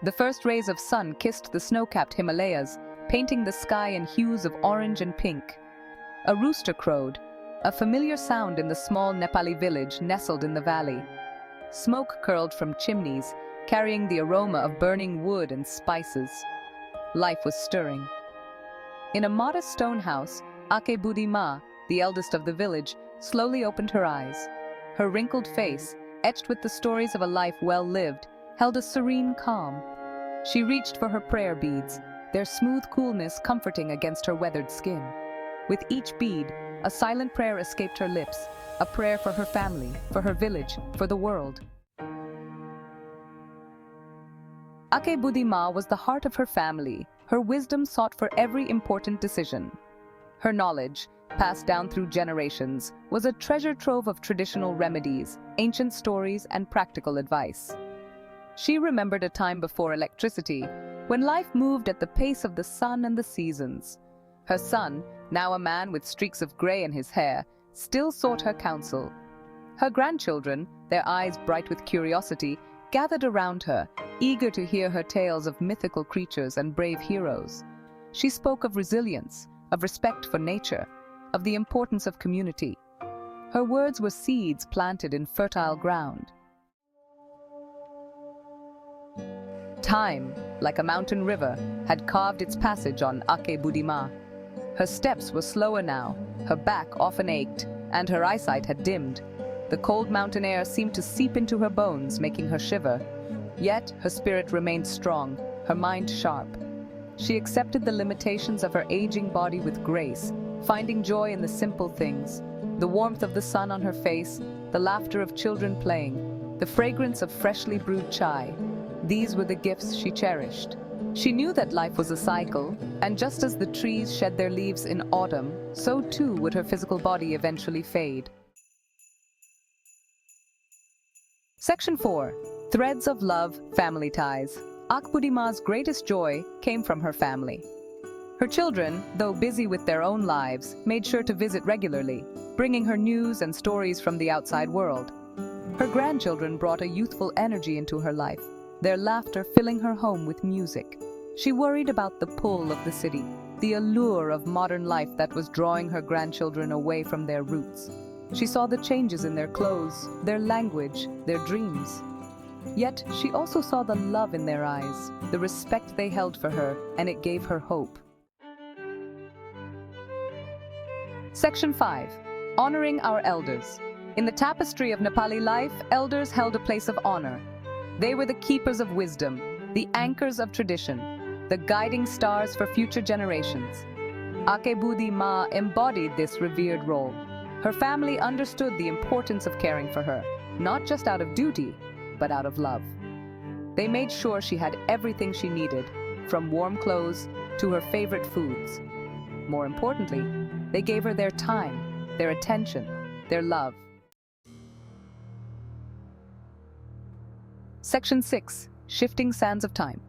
The first rays of sun kissed the snow-capped Himalayas, painting the sky in hues of orange and pink. A rooster crowed, a familiar sound in the small Nepali village nestled in the valley. Smoke curled from chimneys, carrying the aroma of burning wood and spices. Life was stirring. In a modest stone house, Budhi Ma, the eldest of the village, slowly opened her eyes. Her wrinkled face, etched with the stories of a life well lived, held a serene calm. She reached for her prayer beads, their smooth coolness comforting against her weathered skin. With each bead, a silent prayer escaped her lips, a prayer for her family, for her village, for the world. Budhi Ma was the heart of her family, her wisdom sought for every important decision. Her knowledge, passed down through generations, was a treasure trove of traditional remedies, ancient stories, and practical advice. She remembered a time before electricity, when life moved at the pace of the sun and the seasons. Her son, now a man with streaks of gray in his hair, still sought her counsel. Her grandchildren, their eyes bright with curiosity, gathered around her, eager to hear her tales of mythical creatures and brave heroes. She spoke of resilience, of respect for nature, of the importance of community. Her words were seeds planted in fertile ground. Time, like a mountain river, had carved its passage on Budhi Ma. Her steps were slower now, her back often ached, and her eyesight had dimmed. The cold mountain air seemed to seep into her bones, making her shiver. Yet her spirit remained strong, her mind sharp. She accepted the limitations of her aging body with grace, finding joy in the simple things, the warmth of the sun on her face, the laughter of children playing, the fragrance of freshly brewed chai. These were the gifts she cherished. She knew that life was a cycle, and just as the trees shed their leaves in autumn, so too would her physical body eventually fade. Section 4. Threads of Love, Family Ties. Budhi Ma's greatest joy came from her family. Her children, though busy with their own lives, made sure to visit regularly, bringing her news and stories from the outside world. Her grandchildren brought a youthful energy into her life, their laughter filling her home with music. She worried about the pull of the city, the allure of modern life that was drawing her grandchildren away from their roots. She saw the changes in their clothes, their language, their dreams. Yet she also saw the love in their eyes, the respect they held for her, and it gave her hope. Section 5. Honoring our elders. In the tapestry of Nepali life, elders held a place of honor. They were the keepers of wisdom, the anchors of tradition, the guiding stars for future generations. Budhi Ma embodied this revered role. Her family understood the importance of caring for her, not just out of duty, but out of love. They made sure she had everything she needed, from warm clothes to her favorite foods. More importantly, they gave her their time, their attention, their love. Section 6. Shifting Sands of Time.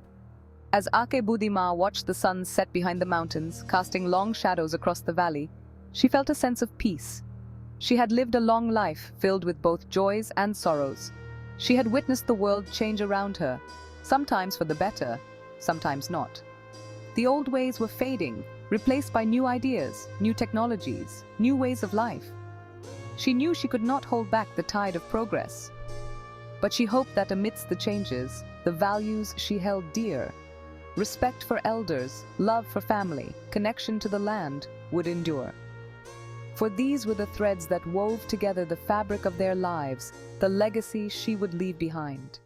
As Budhi Ma watched the sun set behind the mountains, casting long shadows across the valley, she felt a sense of peace. She had lived a long life filled with both joys and sorrows. She had witnessed the world change around her, sometimes for the better, sometimes not. The old ways were fading, replaced by new ideas, new technologies, new ways of life. She knew she could not hold back the tide of progress. But she hoped that amidst the changes, the values she held dear, respect for elders, love for family, connection to the land, would endure. For these were the threads that wove together the fabric of their lives, the legacy she would leave behind.